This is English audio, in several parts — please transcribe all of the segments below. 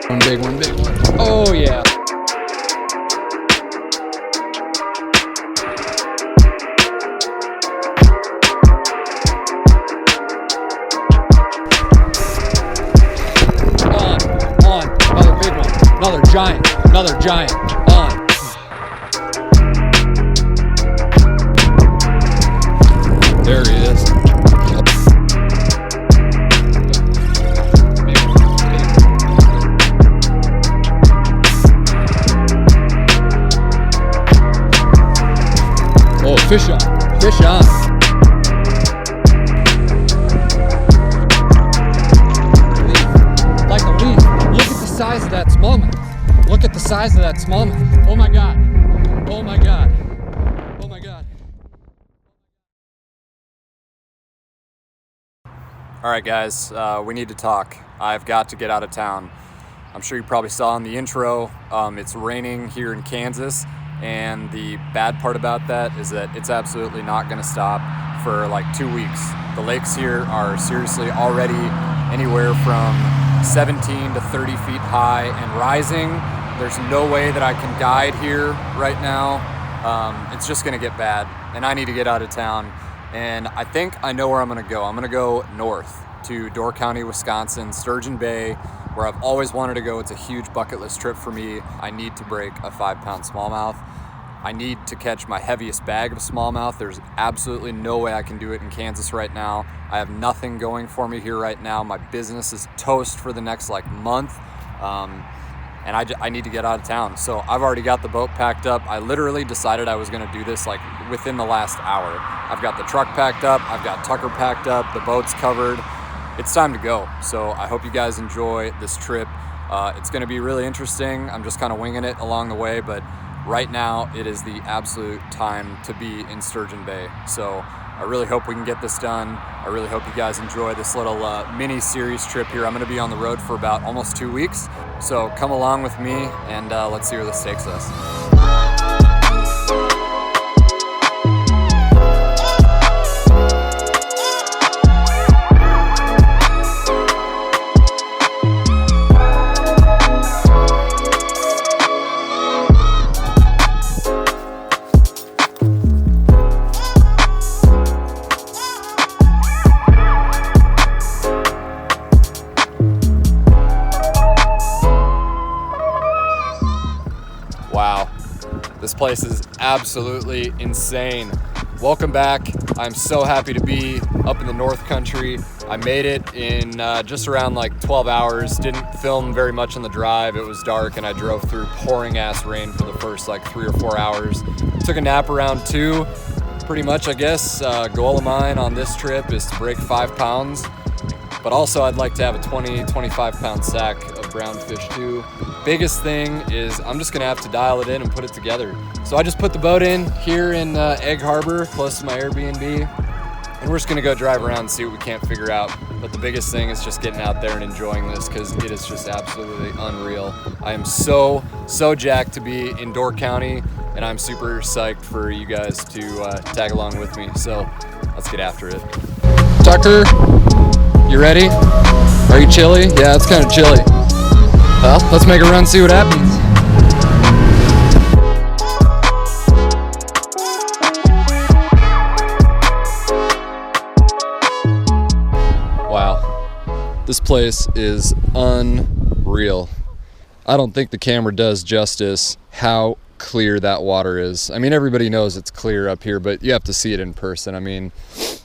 One big one, big one. Oh yeah. On, another big one, another giant, on. There he is. Oh, fish on, fish on. Like a leaf. Look at the size of that smallmouth. Look at the size of that smallmouth. Oh my God. Oh my God. Oh my God. All right, guys, we need to talk. I've got to get out of town. I'm sure you probably saw in the intro, it's raining here in Kansas, and the bad part about that is that it's absolutely not gonna stop for like 2 weeks. The lakes here are seriously already anywhere from 17 to 30 feet high and rising. There's no way that I can guide here right now. It's just gonna get bad, and I need to get out of town. And I think I know where I'm gonna go. I'm gonna go north to Door County, Wisconsin, Sturgeon Bay, where I've always wanted to go. It's a huge bucket list trip for me. I need to break a 5-pound smallmouth. I need to catch my heaviest bag of smallmouth. There's absolutely no way I can do it in Kansas right now. I have nothing going for me here right now. My business is toast for the next month. And I need to get out of town. So I've already got the boat packed up. I literally decided I was gonna do this within the last hour. I've got the truck packed up, I've got Tucker packed up, the boat's covered. It's time to go. So I hope you guys enjoy this trip. It's gonna be really interesting. I'm just kind of winging it along the way, but right now it is the absolute time to be in Sturgeon Bay. So I really hope we can get this done. I really hope you guys enjoy this little mini series trip here. I'm gonna be on the road for about almost 2 weeks. So come along with me and let's see where this takes us. Wow, this place is absolutely insane. Welcome back. I'm so happy to be up in the North Country. I made it in just around 12 hours. Didn't film very much on the drive. It was dark and I drove through pouring ass rain for the first 3 or 4 hours. Took a nap around 2. Pretty much, I guess, goal of mine on this trip is to break 5 pounds. But also I'd like to have a 25 pound sack of brown fish too. Biggest thing is I'm just gonna have to dial it in and put it together. So I just put the boat in here in Egg Harbor, close to my Airbnb, and we're just gonna go drive around and see what we can't figure out. But the biggest thing is just getting out there and enjoying this because it is just absolutely unreal. I am so jacked to be in Door County, and I'm super psyched for you guys to tag along with me. So let's get after it. Tucker, you ready? Are you chilly? Yeah, it's kind of chilly. Well, let's make a run, see what happens. Wow, this place is unreal. I don't think the camera does justice how clear that water is. I mean, everybody knows it's clear up here, but you have to see it in person. I mean,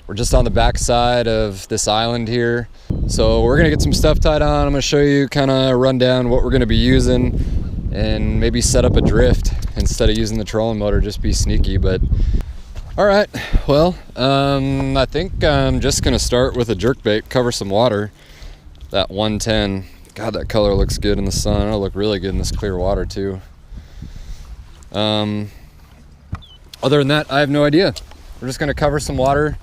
we're just on the backside of this island here. So we're gonna get some stuff tied on. I'm gonna show you kind of run down what we're gonna be using and maybe set up a drift instead of using the trolling motor, just be sneaky. But all right, well, I think I'm just gonna start with a jerkbait, cover some water. That 110, God, that color looks good in the sun. It'll look really good in this clear water too. Other than that, I have no idea. We're just gonna cover some water,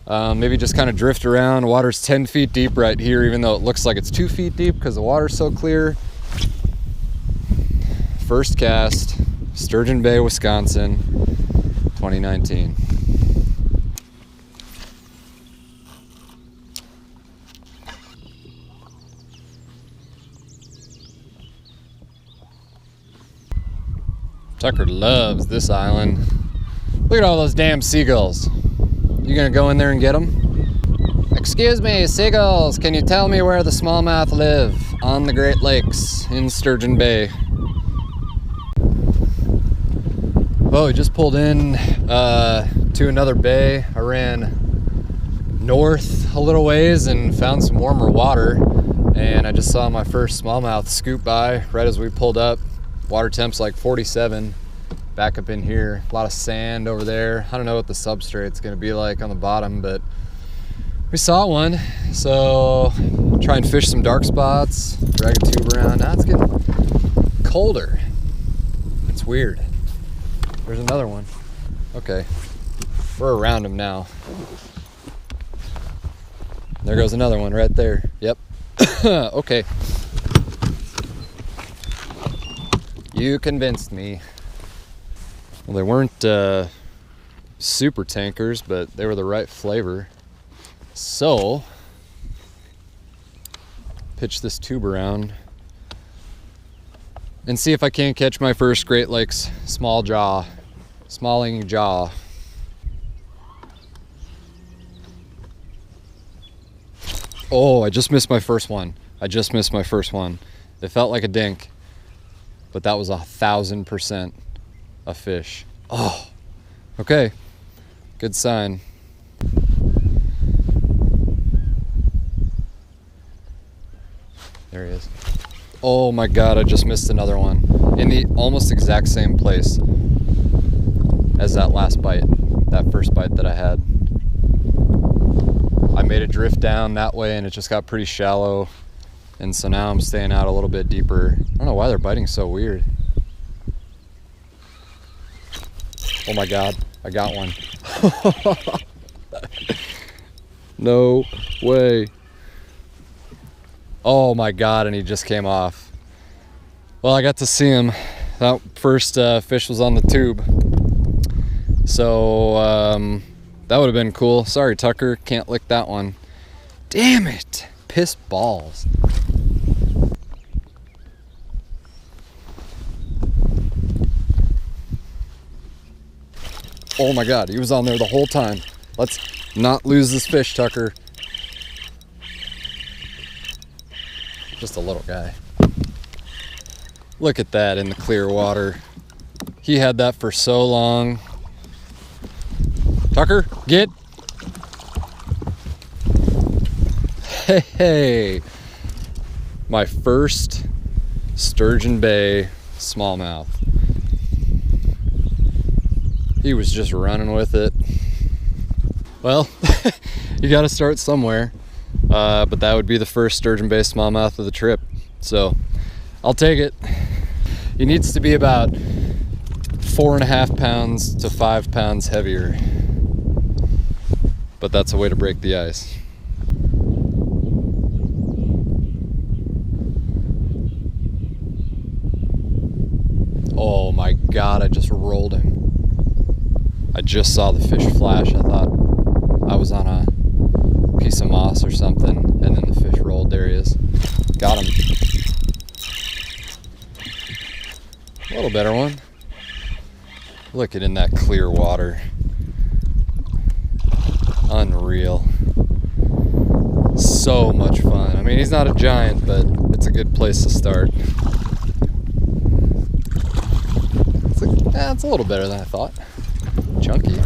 maybe just kind of drift around. Water's 10 feet deep right here, even though it looks like it's 2 feet deep because the water's so clear. First cast, Sturgeon Bay, Wisconsin, 2019. Tucker loves this island. Look at all those damn seagulls. You gonna go in there and get them? Excuse me, seagulls, can you tell me where the smallmouth live on the Great Lakes in Sturgeon Bay? Well, we just pulled in to another bay. I ran north a little ways and found some warmer water, and I just saw my first smallmouth scoop by right as we pulled up. Water temp's like 47. Back up in here, a lot of sand over there. I don't know what the substrate's gonna be like on the bottom, but we saw one. So try and fish some dark spots, drag a tube around. Now it's getting colder. It's weird. There's another one. Okay, we're around him now. There goes another one right there. Yep. Okay. You convinced me. Well, they weren't super tankers, but they were the right flavor. So, pitch this tube around and see if I can't catch my first Great Lakes smalling jaw. Oh, I just missed my first one. It felt like a dink, but that was 1,000% a fish. Oh, okay, good sign. There he is. Oh my God, I just missed another one in the almost exact same place as that last bite, that first bite that I had. I made a drift down that way and it just got pretty shallow, and so now I'm staying out a little bit deeper. I don't know why they're biting so weird. Oh my God, I got one. No way. Oh my God, and he just came off. Well, I got to see him. That first fish was on the tube. So that would have been cool. Sorry, Tucker, can't lick that one. Damn it, piss balls. Oh my God, he was on there the whole time. Let's not lose this fish, Tucker. Just a little guy. Look at that in the clear water. He had that for so long. Tucker, get. Hey, my first Sturgeon Bay smallmouth. He was just running with it. Well, you got to start somewhere, but that would be the first Sturgeon Bay smallmouth of the trip. So I'll take it. He needs to be about 4.5 pounds to 5 pounds heavier, but that's a way to break the ice. Oh my God, I just rolled him. I just saw the fish flash. I thought I was on a piece of moss or something, and then the fish rolled. There he is. Got him. A little better one. Look at in that clear water. Unreal. So much fun. I mean, he's not a giant, but it's a good place to start. It's a little better than I thought. Chunky.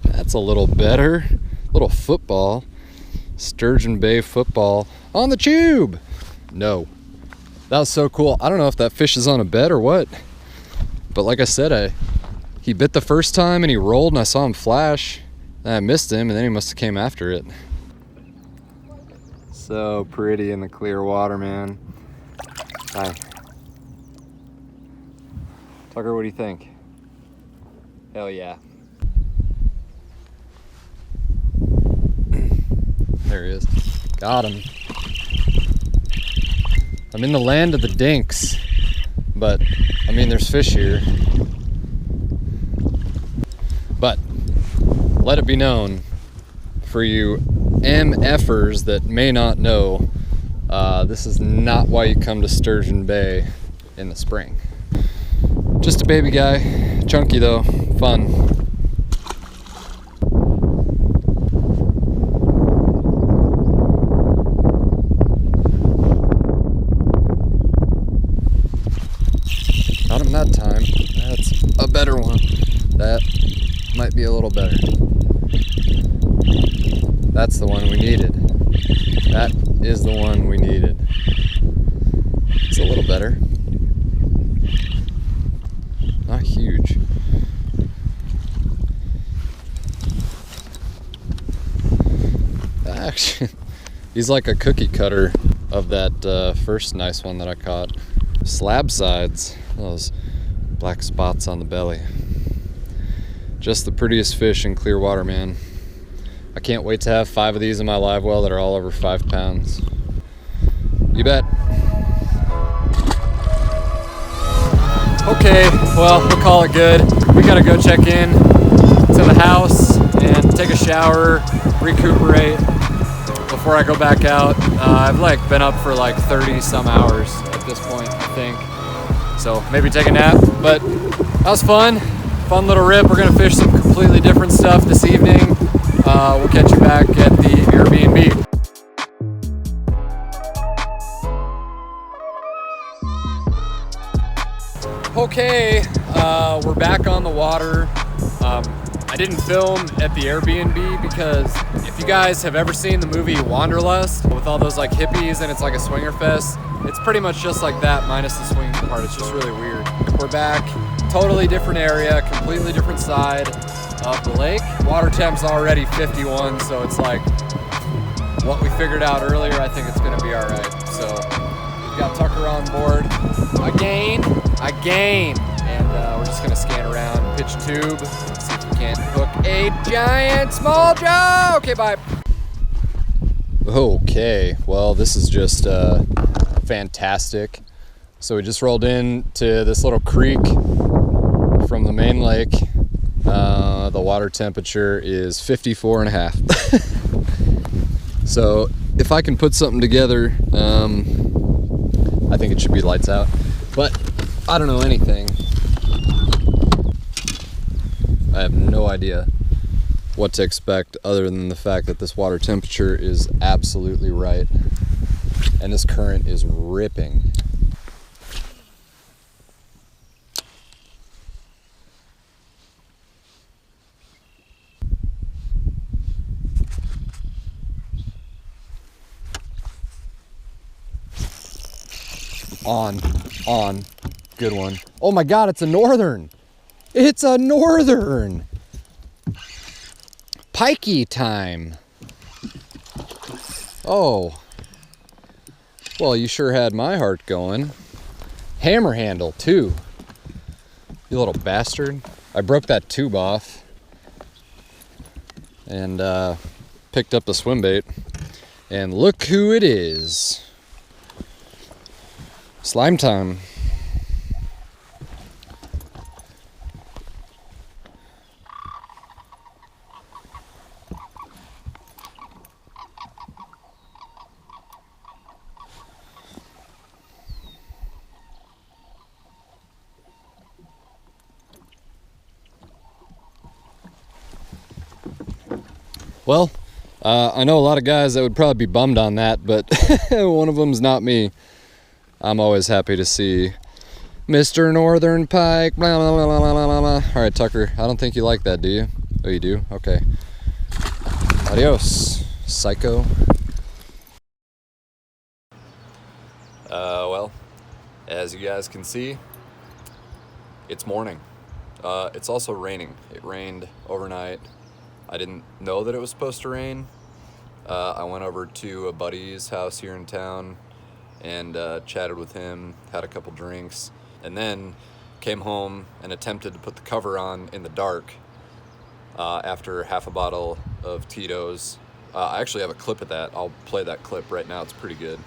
That's a little better. Little football. Sturgeon Bay football on the tube. No. That was so cool. I don't know if that fish is on a bed or what, but like I said, he bit the first time and he rolled and I saw him flash and I missed him, and then he must have came after it. So pretty in the clear water, man. Hi. Tucker, what do you think? Hell yeah. There he is. Got him. I'm in the land of the dinks, but I mean, there's fish here. But let it be known for you MFers that may not know, this is not why you come to Sturgeon Bay in the spring. Just a baby guy, chunky though, fun. Got him that time. That's a better one. That might be a little better. That's the one we needed. That is the one we needed. It's a little better. Not huge. Actually, he's like a cookie cutter of that first nice one that I caught. Slab sides, those black spots on the belly. Just the prettiest fish in clear water, man. I can't wait to have 5 of these in my live well that are all over 5 pounds. You bet. Okay, well, we'll call it good. We gotta go check in to the house and take a shower, recuperate before I go back out. I've like been up for like 30 some hours at this point, I think. So maybe take a nap, but that was fun. Fun little rip. We're gonna fish some completely different stuff this evening. We'll catch you back at the Airbnb. Okay, we're back on the water. I didn't film at the Airbnb because if you guys have ever seen the movie Wanderlust with all those like hippies and it's like a swinger fest, it's pretty much just like that minus the swinging part. It's just really weird. We're back, totally different area, completely different side of the lake. Water temp's already 51, so it's like what we figured out earlier. I think it's gonna be all right. So we've got Tucker on board again, and we're just gonna scan around, pitch tube, see if we can't hook a giant small jaw. Okay, bye. Okay, well, this is just fantastic. So we just rolled into this little creek from the main lake. The water temperature is 54 and a half. So if I can put something together, I think it should be lights out, but I don't know anything. I have no idea what to expect other than the fact that this water temperature is absolutely right and this current is ripping. On, good one. Oh my God, it's a northern. It's a northern. Pikey time. Oh, well, you sure had my heart going. Hammer handle too. You little bastard. I broke that tube off and picked up the swim bait. And look who it is. Slime time. Well, I know a lot of guys that would probably be bummed on that, but one of them's not me. I'm always happy to see Mr. Northern Pike, blah, blah, blah, blah, blah, blah. All right, Tucker, I don't think you like that, do you? Oh, you do? Okay. Adios, psycho. Well, as you guys can see, it's morning. It's also raining. It rained overnight. I didn't know that it was supposed to rain. I went over to a buddy's house here in town and chatted with him, had a couple drinks, and then came home and attempted to put the cover on in the dark after half a bottle of Tito's. I actually have a clip of that. I'll play that clip right now. It's pretty good.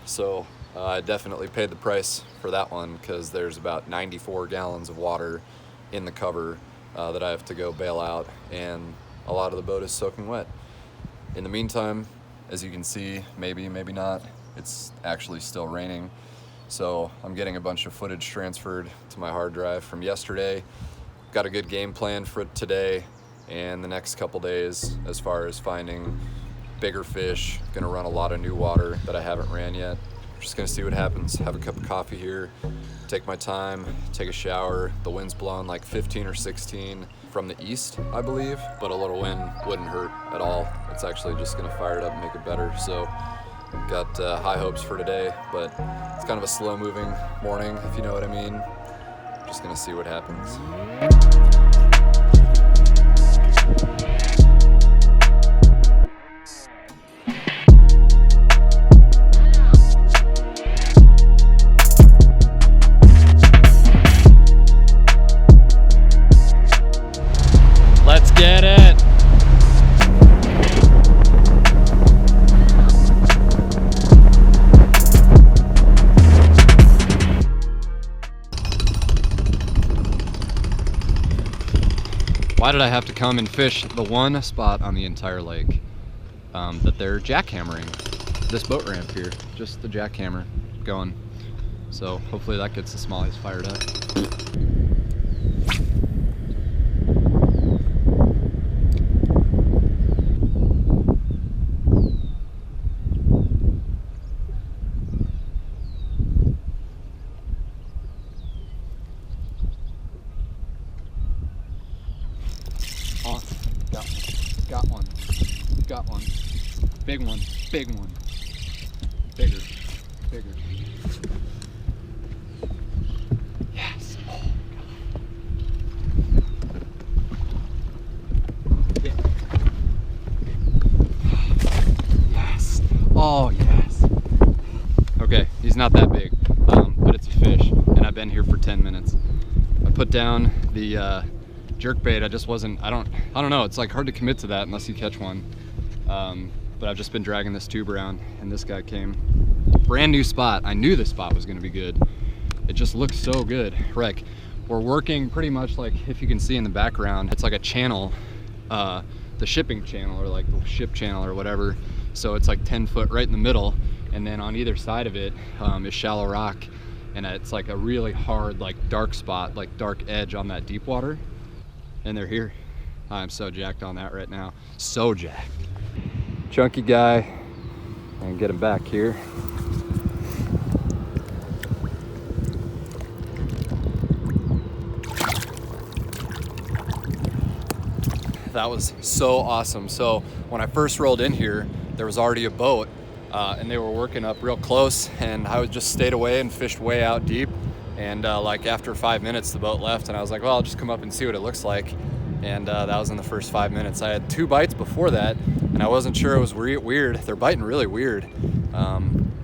So I definitely paid the price for that one because there's about 94 gallons of water in the cover that I have to go bail out, and a lot of the boat is soaking wet. In the meantime, as you can see, maybe not, it's actually still raining. So I'm getting a bunch of footage transferred to my hard drive from yesterday. Got a good game plan for today and the next couple days as far as finding bigger fish. Gonna run a lot of new water that I haven't ran yet. Just gonna see what happens. Have a cup of coffee here, take my time, take a shower. The wind's blowing like 15 or 16 from the east, I believe, but a little wind wouldn't hurt at all. It's actually just gonna fire it up and make it better. So got high hopes for today, but it's kind of a slow moving morning, if you know what I mean. Just gonna see what happens. Let's get it. Why did I have to come and fish the one spot on the entire lake that they're jackhammering? This boat ramp here, just the jackhammer going. So hopefully that gets the smallies fired up. Got one. Big one. Bigger. Yes. Oh, God. Yeah. Yes. Oh, yes. Okay, he's not that big, but it's a fish, and I've been here for 10 minutes. I put down the jerkbait. I don't know, it's like hard to commit to that unless you catch one. But I've just been dragging this tube around, and this guy came. Brand new spot. I knew this spot was gonna be good. It just looks so good. Like, we're working pretty much like, if you can see in the background, it's like a channel, the shipping channel, or like the ship channel or whatever. So it's like 10 foot right in the middle, and then on either side of it is shallow rock, and it's like a really hard, like dark spot, like dark edge on that deep water. And they're here. I'm so jacked on that right now. So jacked. Chunky guy, and get him back here. That was so awesome. So when I first rolled in here, there was already a boat and they were working up real close, and I just stayed away and fished way out deep. And like after 5 minutes, the boat left, and I was like, well, I'll just come up and see what it looks like. And that was in the first 5 minutes. I had 2 bites before that, and I wasn't sure it was weird. They're biting really weird.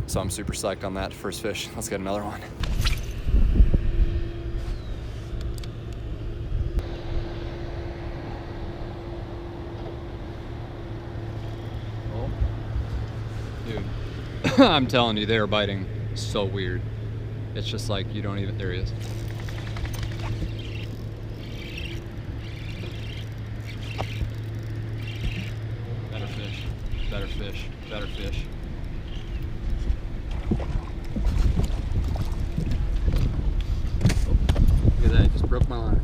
So I'm super psyched on that first fish. Let's get another one. Oh, dude. I'm telling you, they are biting so weird. It's just like you don't even, there he is. Better fish. Oh, look at that, just broke my line.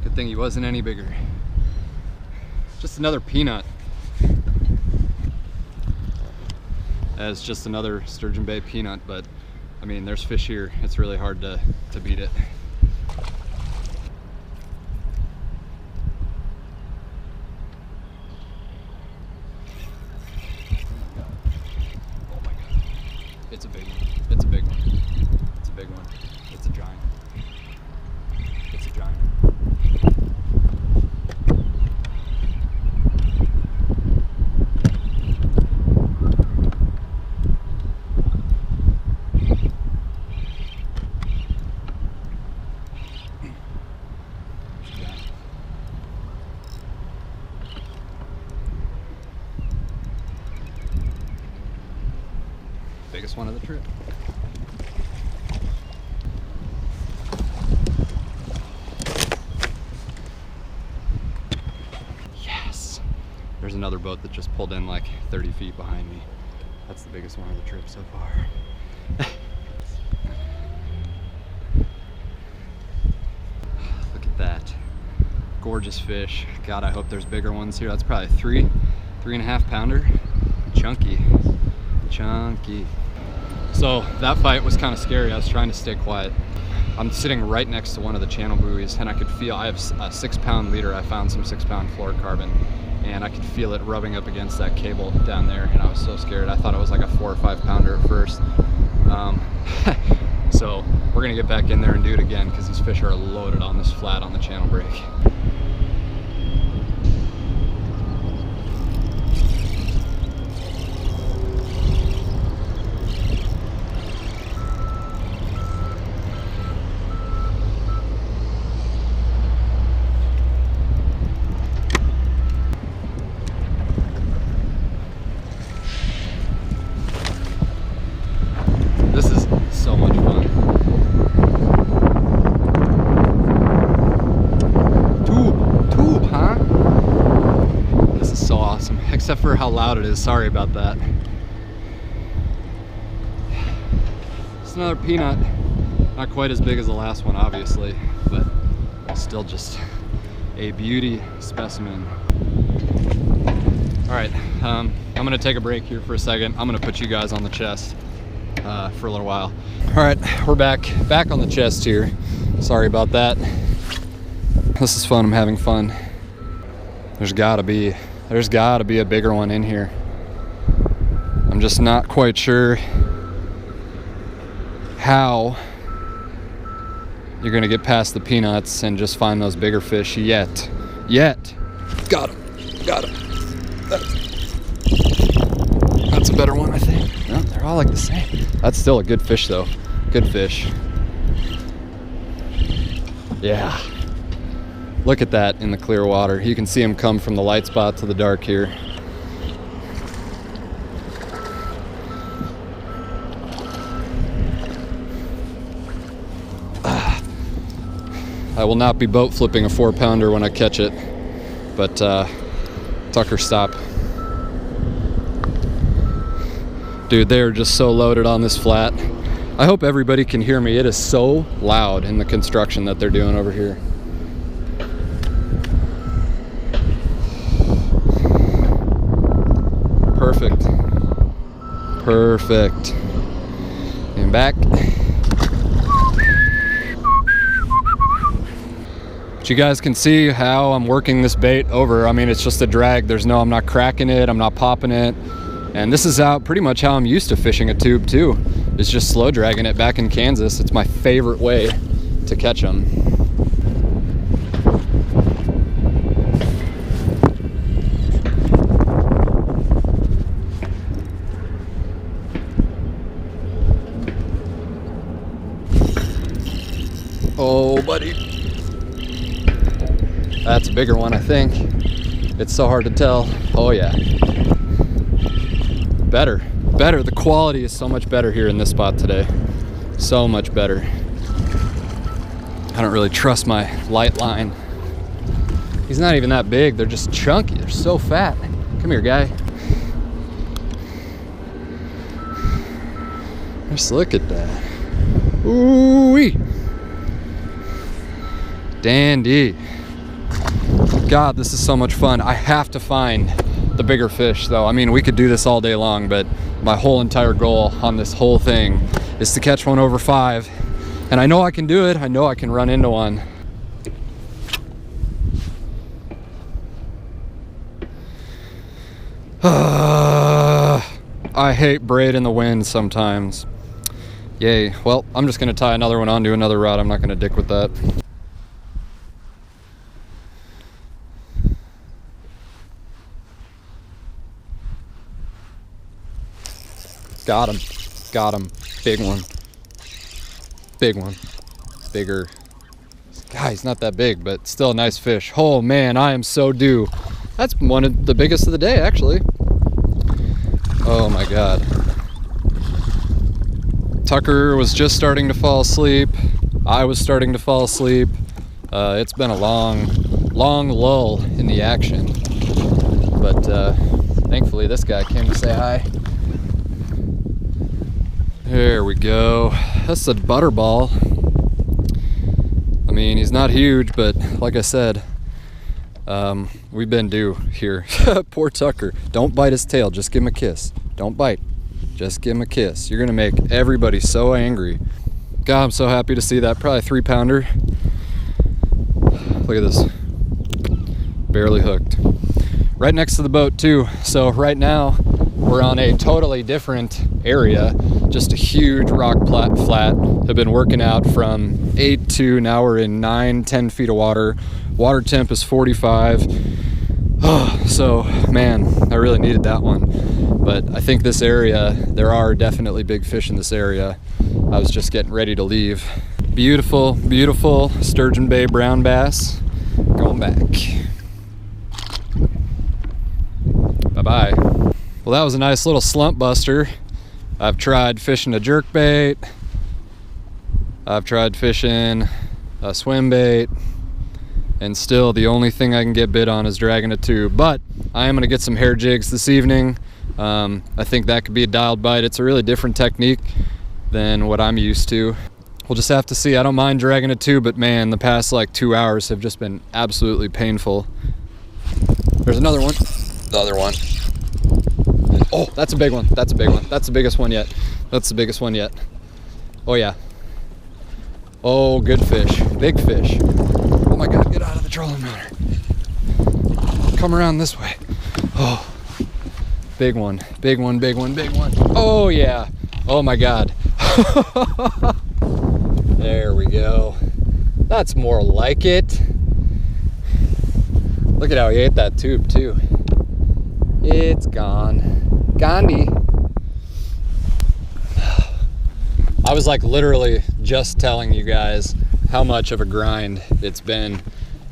Good thing he wasn't any bigger. Just another peanut. It's just another Sturgeon Bay peanut, but I mean, there's fish here. It's really hard to beat it. It's a big one. It's a big one. It's a big one. It's a giant. It's a giant. Biggest one of the trip. Yes! There's another boat that just pulled in like 30 feet behind me. That's the biggest one of the trip so far. Gorgeous fish. God, I hope there's bigger ones here. That's probably 3.5 pounder. Chunky. So that fight was kind of scary. I was trying to stay quiet. I'm sitting right next to one of the channel buoys, and I could feel, I have a 6-pound leader. I found some 6-pound fluorocarbon, and I could feel it rubbing up against that cable down there, and I was so scared. I thought it was like a 4 or 5 pounder at first. So we're gonna get back in there and do it again, because these fish are loaded on this flat on the channel break. This is so much fun. Tube, huh? This is so awesome, except for how loud it is. Sorry about that. It's another peanut. Not quite as big as the last one, obviously, but still just a beauty specimen. All right, I'm gonna take a break here for a second. I'm gonna put you guys on the chest for a little while. All right, we're back on the chest here. Sorry about that. This is fun. I'm having fun. There's gotta be a bigger one in here. I'm just not quite sure how you're gonna get past the peanuts and just find those bigger fish yet. Got him. That's a better one, I think. No, they're all like the same. That's still a good fish though. Good fish. Yeah. Look at that in the clear water. You can see him come from the light spot to the dark here. I will not be boat flipping a 4-pounder when I catch it, but Tucker, stop. Dude, they're just so loaded on this flat. I hope everybody can hear me. It is so loud in the construction that they're doing over here. Perfect. And back. But you guys can see how I'm working this bait over. I mean, it's just a drag. I'm not cracking it, I'm not popping it. And this is pretty much how I'm used to fishing a tube too. It's just slow dragging it back in Kansas. It's my favorite way to catch them. Oh, buddy. That's a bigger one, I think. It's so hard to tell. Oh yeah. Better. The quality is so much better here in this spot today. So much better. I don't really trust my light line. He's not even that big. They're just chunky. They're so fat. Come here, guy. Just look at that. Ooh-wee. Dandy. God, this is so much fun. I have to find the bigger fish though. I mean, we could do this all day long, but my whole entire goal on this whole thing is to catch one over 5. And I know I can do it. I know I can run into one. I hate braid in the wind sometimes. Yay. Well, I'm just gonna tie another one onto another rod. I'm not gonna dick with that. Got him. Big one. Bigger. God, he's not that big, but still a nice fish. Oh man, I am so due. That's one of the biggest of the day, actually. Oh my God. Tucker was just starting to fall asleep. I was starting to fall asleep. It's been a long lull in the action. But thankfully this guy came to say hi. There we go. That's a butterball. I mean, he's not huge, but like I said, We've been due here. Poor Tucker. Don't bite his tail, just give him a kiss. Don't bite, just give him a kiss. You're gonna make everybody so angry. God, I'm so happy to see that. Probably a 3-pounder. Look at this, barely hooked. Right next to the boat too. So right now we're on a totally different area, just a huge rock flat. Have been working out from 8 to now we're in 9-10 feet of water. Water temp is 45. Oh, so man, I really needed that one. But I think this area, there are definitely big fish in this area. I was just getting ready to leave. Beautiful, beautiful Sturgeon Bay brown bass. Going back. Bye-bye. Well, that was a nice little slump buster. I've tried fishing a jerkbait. I've tried fishing a swim bait. And still the only thing I can get bit on is dragging a tube. But I am gonna get some hair jigs this evening. I think that could be a dialed bite. It's a really different technique than what I'm used to. We'll just have to see. I don't mind dragging a tube, but man, the past like 2 hours have just been absolutely painful. There's another one. The other one. Oh, that's a big one. That's a big one. That's the biggest one yet. That's the biggest one yet. Oh yeah. Oh, good fish. Big fish. Oh my God, get out of the trolling motor. Come around this way. Oh, big one, big one, big one, big one. Oh yeah. Oh my God. There we go. That's more like it. Look at how he ate that tube too. It's gone. Gandhi. I was like literally just telling you guys how much of a grind it's been.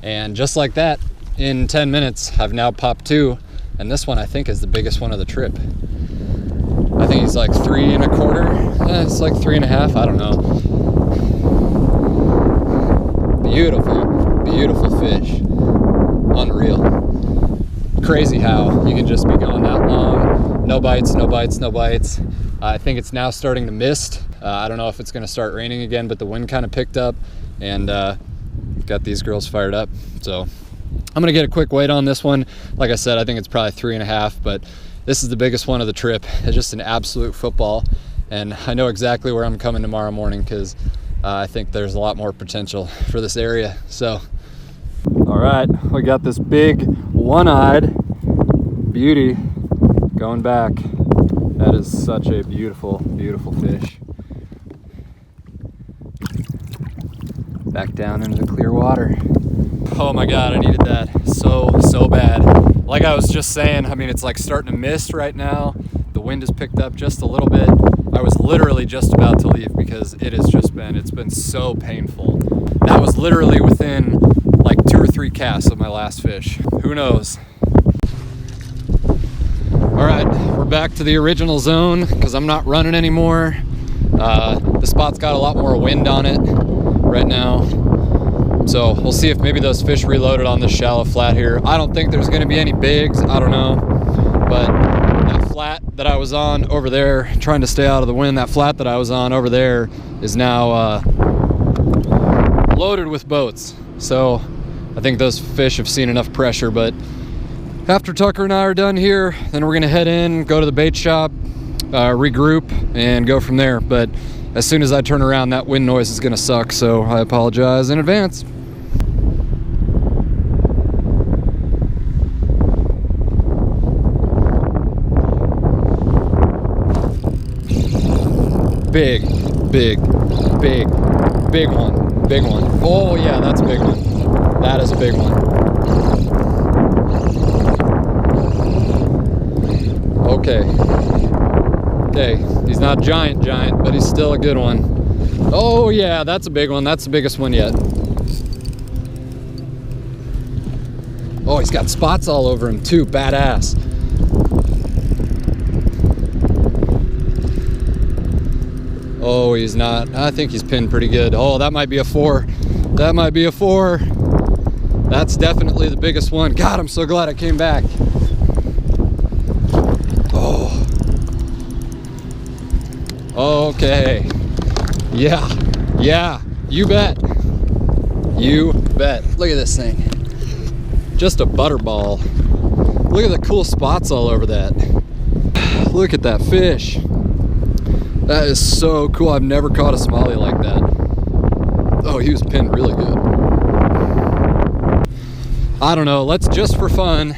And just like that, in 10 minutes, I've now popped 2. And this one I think is the biggest one of the trip. I think he's like 3 1/4. It's like 3 1/2, I don't know. Beautiful, beautiful fish. Unreal. Crazy how you can just be going that long. No bites, no bites, no bites. I think it's now starting to mist. I don't know if it's gonna start raining again, but the wind kind of picked up and got these girls fired up. So I'm gonna get a quick weight on this one. Like I said, I think it's probably 3 1/2, but this is the biggest one of the trip. It's just an absolute football. And I know exactly where I'm coming tomorrow morning because I think there's a lot more potential for this area. So, all right, we got this big one-eyed beauty going back. That is such a beautiful, beautiful fish. Back down into the clear water. Oh my God, I needed that so bad. Like I was just saying, I mean, it's like starting to mist right now. The wind has picked up just a little bit. I was literally just about to leave because it's been so painful. That was literally within like 2 or 3 casts of my last fish. Who knows? All right, we're back to the original zone because I'm not running anymore. The spot's got a lot more wind on it right now. So we'll see if maybe those fish reloaded on this shallow flat here. I don't think there's gonna be any bigs, I don't know. But that flat that I was on over there, trying to stay out of the wind, that flat that I was on over there is now loaded with boats. So I think those fish have seen enough pressure, but after Tucker and I are done here, then we're gonna head in, go to the bait shop, regroup, and go from there. But as soon as I turn around, that wind noise is gonna suck, so I apologize in advance. Big, big, big, big one, big one. Oh yeah, that's a big one. That is a big one. Okay. Okay, he's not giant, but he's still a good one. Oh yeah, that's a big one. That's the biggest one yet. Oh, he's got spots all over him too. Badass. Oh, he's not. I think he's pinned pretty good. Oh, that might be a 4. That might be a 4. That's definitely the biggest one. God, I'm so glad I came back. Oh. Okay. Yeah. Yeah. You bet. You bet. Look at this thing. Just a butterball. Look at the cool spots all over that. Look at that fish. That is so cool. I've never caught a smallie like that. Oh, he was pinned really good. I don't know, let's just for fun,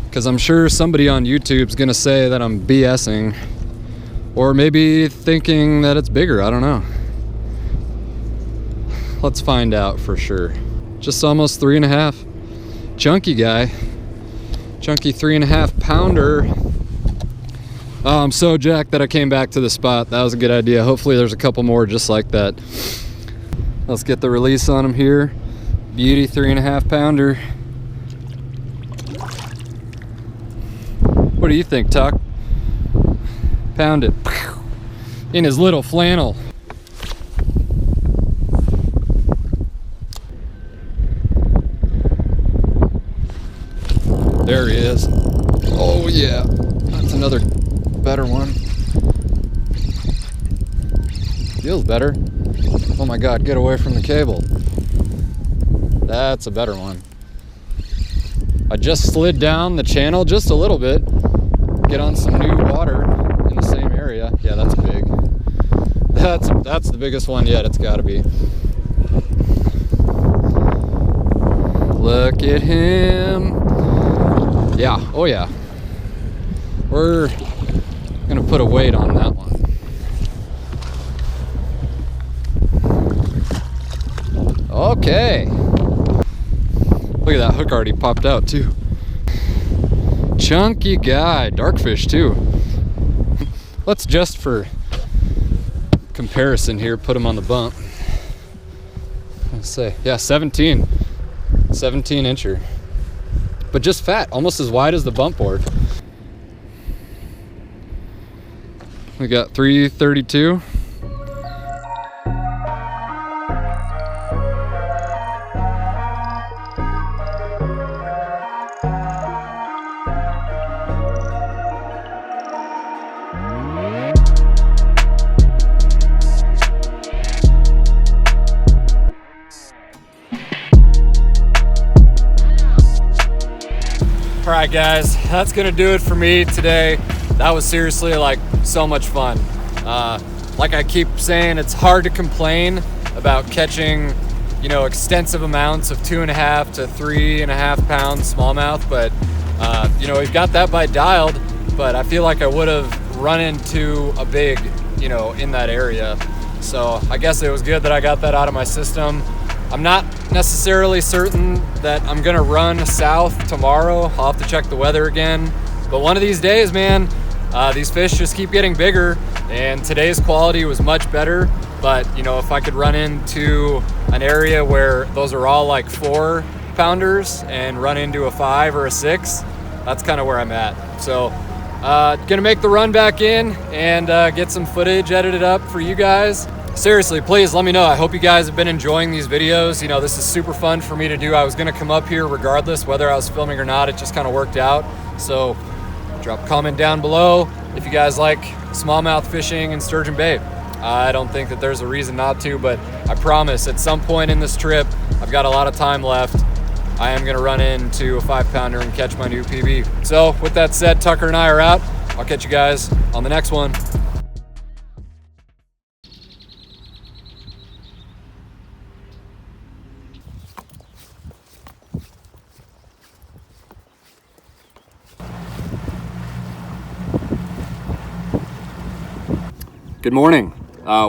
because I'm sure somebody on YouTube's gonna say that I'm BSing, or maybe thinking that it's bigger, I don't know. Let's find out for sure. Just almost 3.5. Chunky guy. Chunky 3.5 pounder. Oh, I'm so jacked that I came back to the spot. That was a good idea. Hopefully there's a couple more just like that. Let's get the release on him here. Beauty 3.5 pounder. What do you think, Tuck? Pound it. In his little flannel. There he is. Oh yeah, that's another better one. Feels better. Oh my God, get away from the cable. That's a better one. I just slid down the channel just a little bit, get on some new water in the same area. Yeah, that's big. That's the biggest one yet, it's gotta be. Look at him. Yeah, oh yeah. We're gonna put a weight on that one. Okay. Look at that hook already popped out too. Chunky guy, darkfish too. Let's just for comparison here, put him on the bump. Let's say, yeah, 17 incher. But just fat, almost as wide as the bump board. We got 332. All right, guys, that's gonna do it for me today. That was seriously like so much fun. Like I keep saying, it's hard to complain about catching, you know, extensive amounts of 2.5 to 3.5 pound smallmouth, but you know, we've got that bite dialed, but I feel like I would have run into a big, you know, in that area. So I guess it was good that I got that out of my system. I'm not necessarily certain that I'm gonna run south tomorrow. I'll have to check the weather again. But one of these days, man, these fish just keep getting bigger, and today's quality was much better. But you know, if I could run into an area where those are all like 4 pounders and run into a 5 or a 6, that's kind of where I'm at. So gonna make the run back in and get some footage edited up for you guys. Seriously, please let me know. I hope you guys have been enjoying these videos. You know, this is super fun for me to do. I was gonna come up here regardless whether I was filming or not. It just kind of worked out. So drop a comment down below if you guys like smallmouth fishing in Sturgeon Bay. I don't think that there's a reason not to, but I promise at some point in this trip, I've got a lot of time left. I am gonna run into a 5 pounder and catch my new PB. So with that said, Tucker and I are out. I'll catch you guys on the next one. Good morning.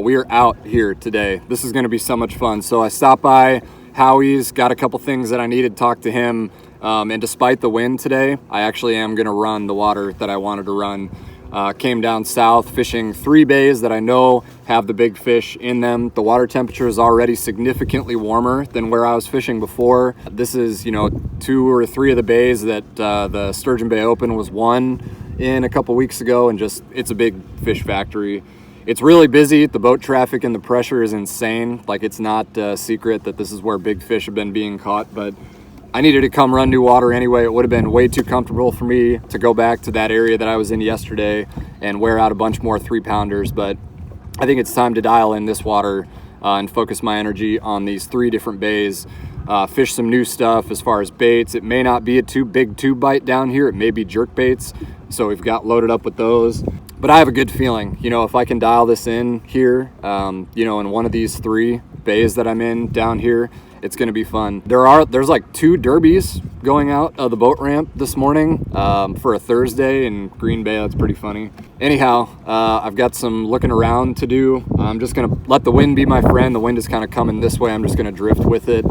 We are out here today. This is going to be so much fun. So I stopped by Howie's, got a couple things that I needed to talk to him. And despite the wind today, I actually am going to run the water that I wanted to run. Came down south fishing 3 bays that I know have the big fish in them. The water temperature is already significantly warmer than where I was fishing before. This is, you know, 2 or 3 of the bays that the Sturgeon Bay Open was won in a couple weeks ago, and just it's a big fish factory. It's really busy. The boat traffic and the pressure is insane. Like, it's not a secret that this is where big fish have been being caught, but I needed to come run new water anyway. It would have been way too comfortable for me to go back to that area that I was in yesterday and wear out a bunch more 3 pounders, but I think it's time to dial in this water and focus my energy on these 3 different bays. fish some new stuff as far as baits. It may not be a too big tube bite down here. It may be jerk baits. So we've got loaded up with those. But I have a good feeling, you know, if I can dial this in here, you know, in one of these 3 bays that I'm in down here, it's going to be fun. There's like 2 derbies going out of the boat ramp this morning for a Thursday in Green Bay. That's pretty funny. Anyhow, I've got some looking around to do. I'm just going to let the wind be my friend. The wind is kind of coming this way. I'm just going to drift with it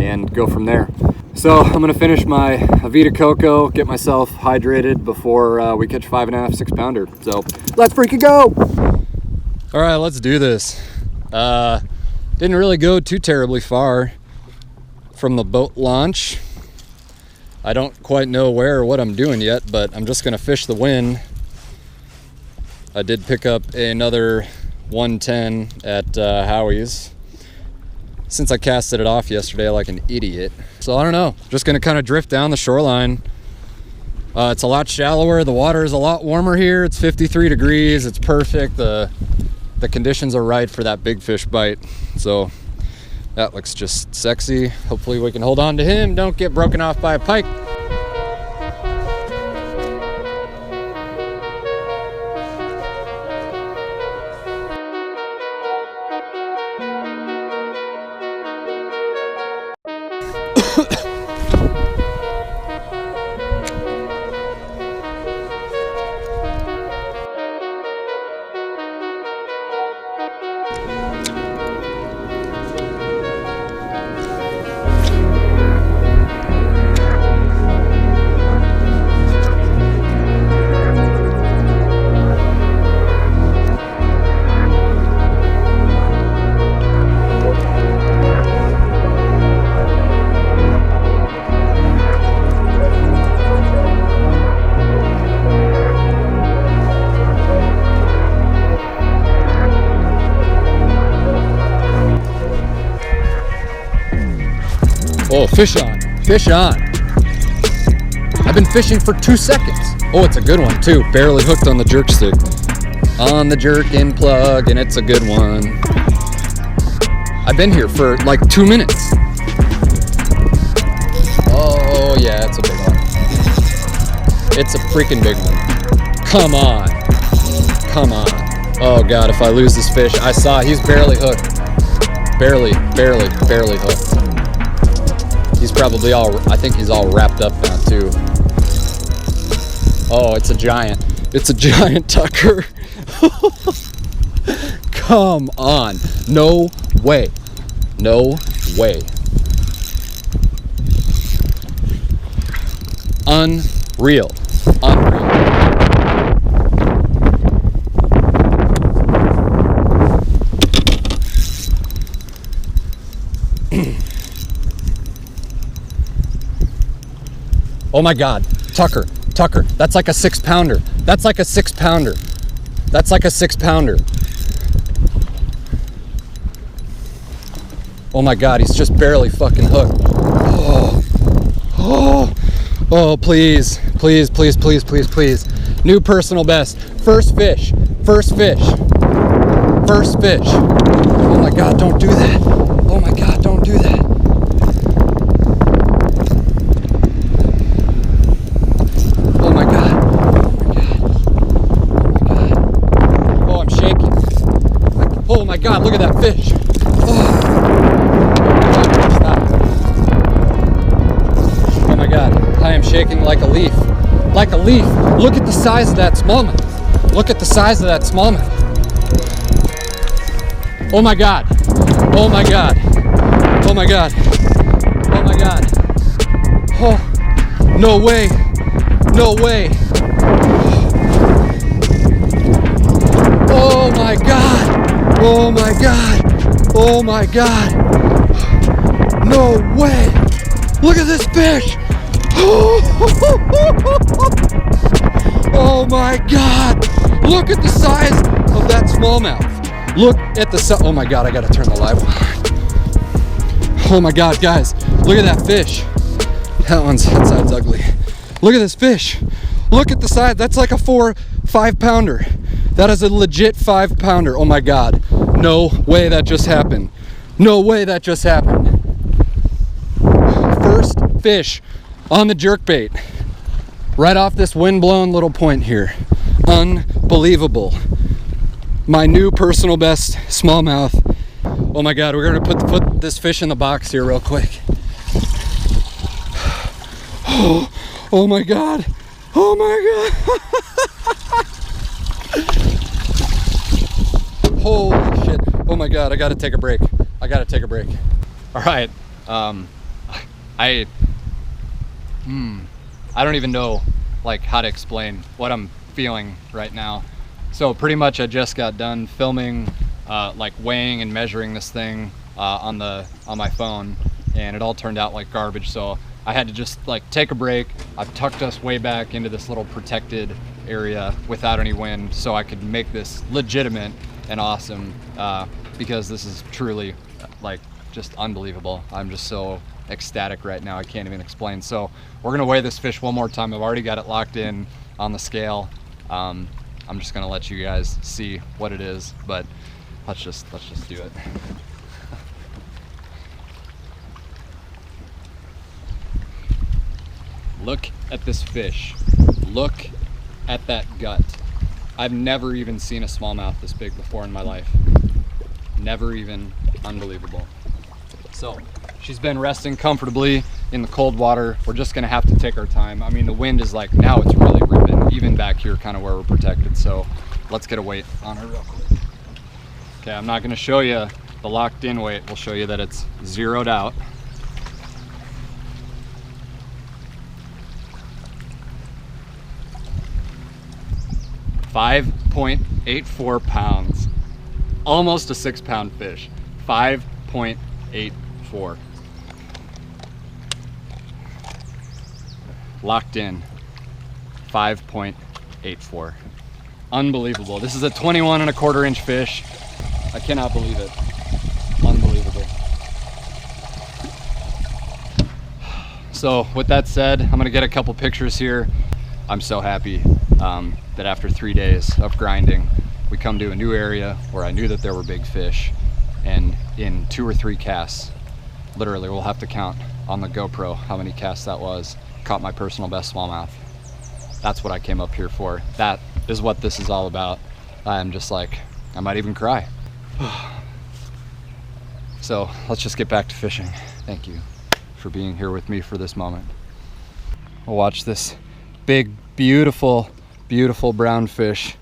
and go from there. So I'm going to finish my Avita Coco, get myself hydrated before we catch 5.5, 6 pounder. So let's freaking go. All right, let's do this. Didn't really go too terribly far from the boat launch. I don't quite know where or what I'm doing yet, but I'm just gonna fish the wind. I did pick up another 110 at Howie's since I casted it off yesterday like an idiot. So I don't know, just gonna kind of drift down the shoreline. It's a lot shallower, the water is a lot warmer here. It's 53 degrees, it's perfect. The conditions are right for that big fish bite. So that looks just sexy. Hopefully we can hold on to him, don't get broken off by a pike. Oh, fish on, fish on. I've been fishing for 2 seconds. Oh, it's a good one too. Barely hooked on the jerk stick. On the jerk and plug, and it's a good one. I've been here for like 2 minutes. Oh yeah, it's a big one. It's a freaking big one. Come on, come on. Oh God, if I lose this fish, I saw he's barely hooked. Barely hooked. He's probably I think he's all wrapped up now too. Oh, it's a giant. It's a giant Tucker. Come on. No way. No way. Unreal. Unreal. Oh my God, Tucker, that's like a 6 pounder. That's like a 6 pounder. That's like a 6 pounder. Oh my God, he's just barely fucking hooked. Oh, please. New personal best. First fish. Oh my God, don't do that. Oh my God, don't do that. Oh my God, look at that fish. Oh my God, I am shaking like a leaf. Like a leaf. Look at the size of that smallmouth. Look at the size of that smallmouth. Oh my God. Oh my God. Oh my God. Oh my God. Oh, no way. No way. Oh my God. Oh my God! Oh my God! No way! Look at this fish! Oh my God! Look at the size of that smallmouth. Look at the size. Oh my God! I gotta turn the live on. Oh my God, guys! Look at that fish. That side's ugly. Look at this fish. Look at the size. That's like a 4-5 pounder. That is a legit 5 pounder. Oh my God. No way that just happened. No way that just happened. fish on the jerkbait. Right off this wind-blown little point here. Unbelievable. My new personal best smallmouth. Oh my God, we're gonna put this fish in the box here real quick. Oh my God. Oh my God. Holy shit. Oh my God, I gotta take a break. I gotta take a break. All right. I don't even know like how to explain what I'm feeling right now. So pretty much I just got done filming, like weighing and measuring this thing on my phone, and it all turned out like garbage. So I had to just like take a break. I've tucked us way back into this little protected area without any wind so I could make this legitimate and awesome, because this is truly like just unbelievable. I'm just so ecstatic right now, I can't even explain. So we're gonna weigh this fish one more time. I've already got it locked in on the scale. I'm just gonna let you guys see what it is, but let's just do it. Look at this fish. Look at that gut. I've never even seen a smallmouth this big before in my life. Never even. Unbelievable. So she's been resting comfortably in the cold water. We're just gonna have to take our time. I mean, the wind is like, now it's really ripping, even back here kind of where we're protected. So let's get a weight on her real quick. Okay, I'm not gonna show you the locked in weight. We'll show you that it's zeroed out. .84 pounds, almost a 6-pound fish. 5.84. Locked in. 5.84. Unbelievable. This is a 21.25-inch fish. I cannot believe it. Unbelievable. So with that said, I'm gonna get a couple pictures here. I'm so happy that after 3 days of grinding, we come to a new area where I knew that there were big fish, and in 2 or 3 casts, literally we'll have to count on the GoPro how many casts that was, caught my personal best smallmouth. That's what I came up here for. That is what this is all about. I'm just like, I might even cry. So let's just get back to fishing. Thank you for being here with me for this moment. We'll watch this big, beautiful, beautiful brown fish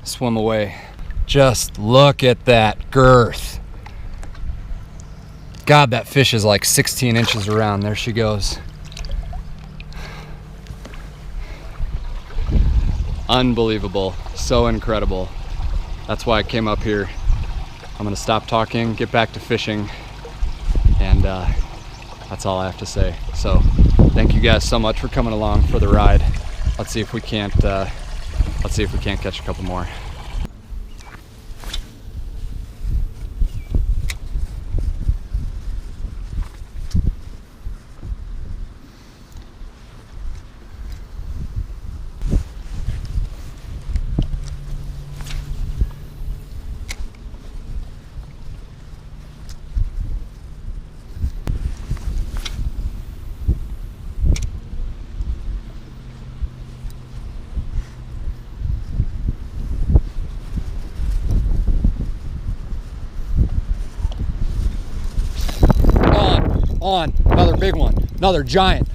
swim away. Just look at that girth. God, that fish is like 16 inches around. There she goes. Unbelievable. So incredible. That's why I came up here. I'm gonna stop talking, get back to fishing, and that's all I have to say. So thank you guys so much for coming along for the ride. Let's see if we can't catch a couple more. On, another big one, another giant,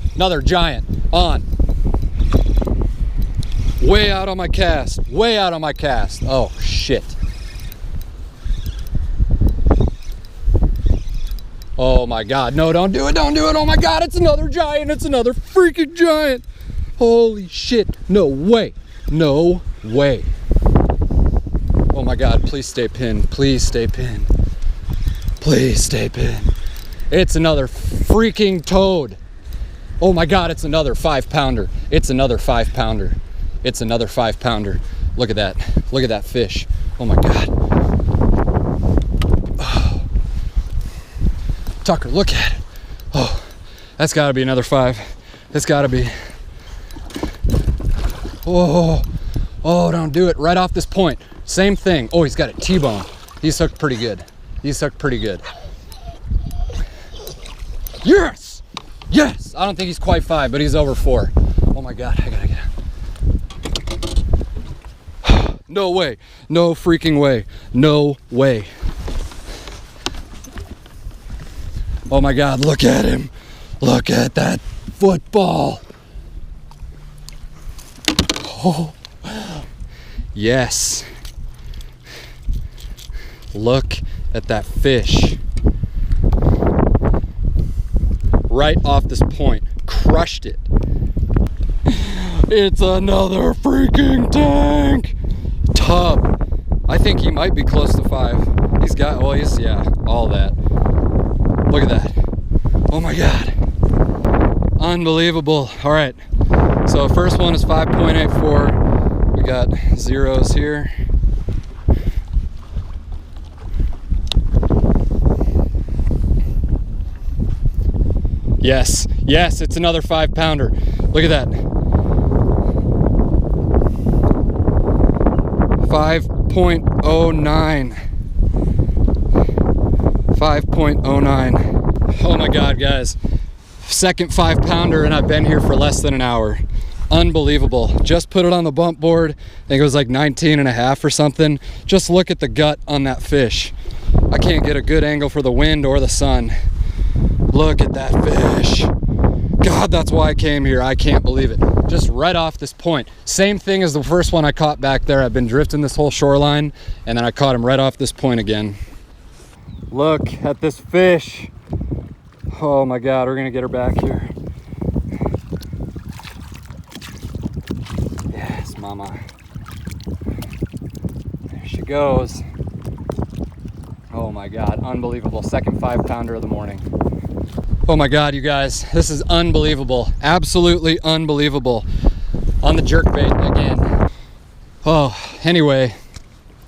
on. Way out on my cast, way out on my cast. Oh shit. Oh my God, no, don't do it, oh my God, it's another giant, it's another freaking giant. Holy shit, no way, no way. Oh my God, please stay pinned, please stay pinned. Please stay pinned. It's another freaking toad. Oh my God, it's another 5-pounder. It's another 5-pounder. It's another 5-pounder. Look at that. Look at that fish. Oh my God. Oh. Tucker, look at it. Oh, that's gotta be another 5. That's gotta be. Oh, oh, don't do it. Right off this point. Same thing. Oh, he's got a T-bone. He's hooked pretty good. He's hooked pretty good. Yes! Yes! I don't think he's quite 5, but he's over 4. Oh my God, I gotta get him. No way. No freaking way. No way. Oh my God, look at him. Look at that football. Oh, yes. Look at that fish. Right off this point. Crushed it. It's another freaking tank. Tub. I think he might be close to 5. He's got, well, he's, yeah, all that. Look at that. Oh my God. Unbelievable. All right. So first one is 5.84. We got zeros here. Yes, yes, it's another 5-pounder. Look at that. 5.09. 5.09. Oh my God, guys. Second 5-pounder, and I've been here for less than an hour. Unbelievable. Just put it on the bump board. I think it was like 19.5 or something. Just look at the gut on that fish. I can't get a good angle for the wind or the sun. Look at that fish. God, that's why I came here. I can't believe it. Just right off this point. Same thing as the first one I caught back there. I've been drifting this whole shoreline, and then I caught him right off this point again. Look at this fish. Oh my God, we're gonna get her back here. Yes, mama. There she goes. Oh my God, unbelievable. Second 5-pounder of the morning. Oh my God, you guys, this is unbelievable. Absolutely unbelievable. On the jerkbait again. Oh, anyway,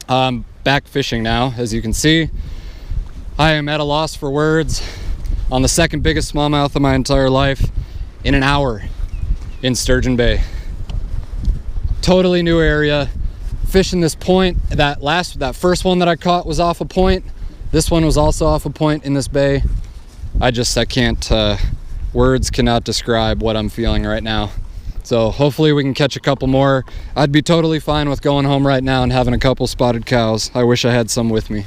I'm back fishing now, as you can see. I am at a loss for words on the second biggest smallmouth of my entire life in an hour in Sturgeon Bay. Totally new area. Fishing this point, that first one that I caught was off a point. This one was also off a point in this bay. I can't, words cannot describe what I'm feeling right now. So hopefully we can catch a couple more. I'd be totally fine with going home right now and having a couple spotted cows. I wish I had some with me.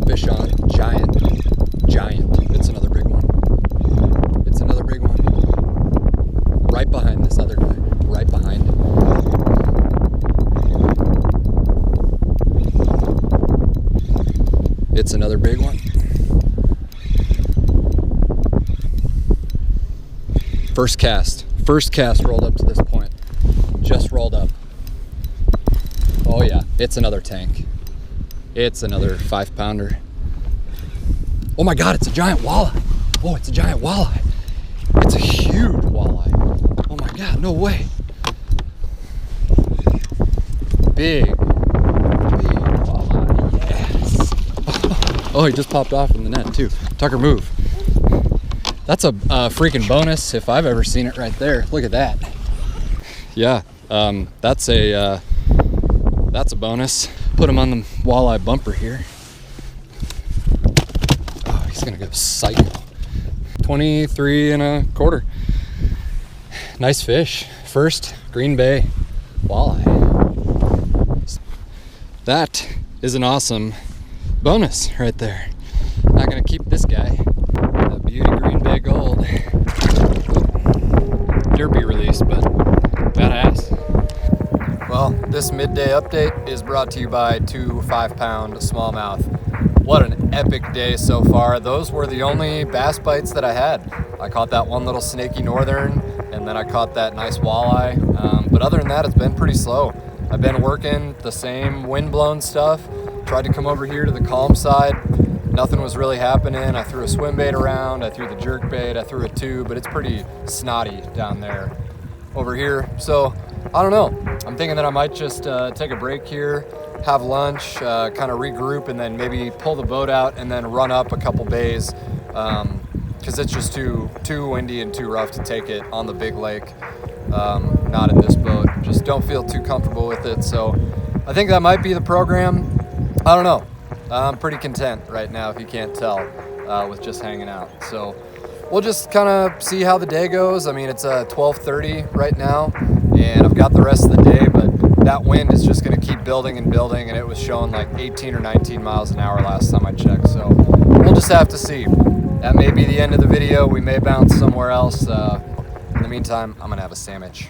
Fish on, giant. It's another big one. It's another big one. Right behind this other guy. Right behind it. It's another big one. First cast rolled up to this point. Just rolled up. Oh yeah, it's another tank. It's another 5-pounder. Oh my God, it's a giant walleye. Oh, it's a giant walleye. It's a huge walleye. Oh my God, no way. Big walleye, yes. Oh, he just popped off from the net too. Tucker, move. That's a freaking bonus if I've ever seen it right there. Look at that. Yeah, that's a bonus. Put him on the walleye bumper here. Oh, he's gonna go psycho. 23.25. Nice fish. First Green Bay walleye. That is an awesome bonus right there. Not gonna keep this guy. That beauty Green Bay gold. Derby release, but badass. Well, this midday update is brought to you by 2 5-pound smallmouth. What an epic day so far. Those were the only bass bites that I had. I caught that one little snaky northern, and then I caught that nice walleye. But other than that, it's been pretty slow. I've been working the same wind-blown stuff. Tried to come over here to the calm side. nothing was really happening. I threw a swim bait around, I threw the jerk bait, I threw a tube, but it's pretty snotty down there over here. So I don't know. I'm thinking that I might just take a break here, have lunch, kind of regroup, and then maybe pull the boat out and then run up a couple bays, because it's just too windy and too rough to take it on the big lake. Not in this boat. Just don't feel too comfortable with it. So I think that might be the program. I don't know. I'm pretty content right now, if you can't tell, with just hanging out. So we'll just kind of see how the day goes. I mean, it's 12:30 right now, and I've got the rest of the day, but that wind is just going to keep building and building, and it was showing like 18 or 19 miles an hour last time I checked. So we'll just have to see. That may be the end of the video. We may bounce somewhere else. In the meantime, I'm going to have a sandwich.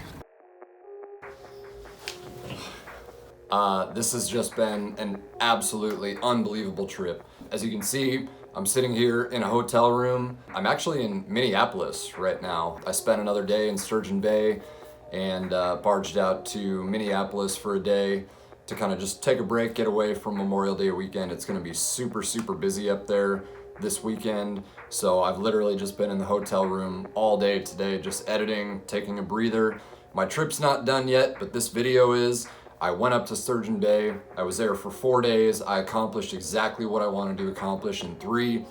This has just been an absolutely unbelievable trip. As you can see, I'm sitting here in a hotel room. I'm actually in Minneapolis right now. I spent another day in Sturgeon Bay and barged out to Minneapolis for a day to kind of just take a break, get away from Memorial Day weekend. It's going to be super, super busy up there this weekend. So I've literally just been in the hotel room all day today, just editing, taking a breather. My trip's not done yet, but this video is. I went up to Sturgeon Bay. I was there for 4 days. I accomplished exactly what I wanted to accomplish in 3.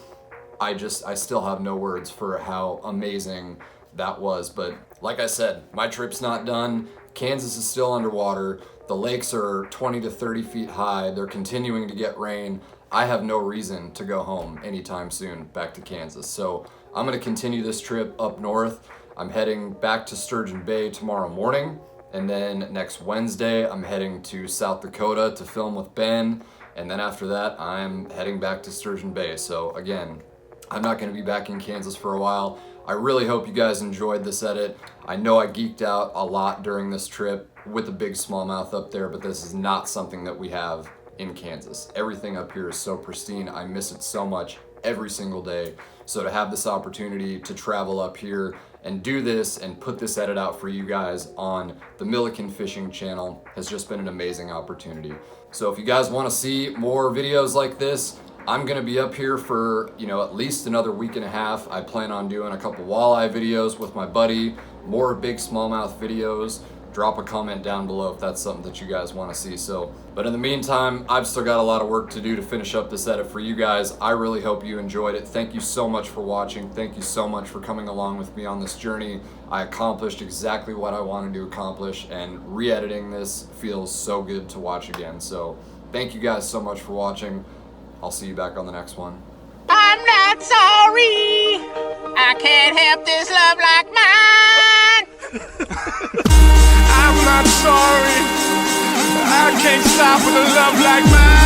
I still have no words for how amazing that was. But like I said, my trip's not done. Kansas is still underwater. The lakes are 20 to 30 feet high. They're continuing to get rain. I have no reason to go home anytime soon back to Kansas. So I'm gonna continue this trip up north. I'm heading back to Sturgeon Bay tomorrow morning. And then next Wednesday, I'm heading to South Dakota to film with Ben. And then after that, I'm heading back to Sturgeon Bay. So again, I'm not gonna be back in Kansas for a while. I really hope you guys enjoyed this edit. I know I geeked out a lot during this trip with the big smallmouth up there, but this is not something that we have in Kansas. Everything up here is so pristine. I miss it so much every single day. So to have this opportunity to travel up here and do this and put this edit out for you guys on the Milliken fishing channel has just been an amazing opportunity. So if you guys want to see more videos like this, I'm gonna be up here for, at least another week and a half. I plan on doing a couple walleye videos with my buddy, more big smallmouth videos. Drop a comment down below if that's something that you guys want to see. But in the meantime, I've still got a lot of work to do to finish up this edit for you guys. I really hope you enjoyed it. Thank you so much for watching. Thank you so much for coming along with me on this journey. I accomplished exactly what I wanted to accomplish, and re-editing this feels so good to watch again. So thank you guys so much for watching. I'll see you back on the next one. I'm not sorry. I can't help this love like mine. I'm not sorry. I can't stop with a love like mine.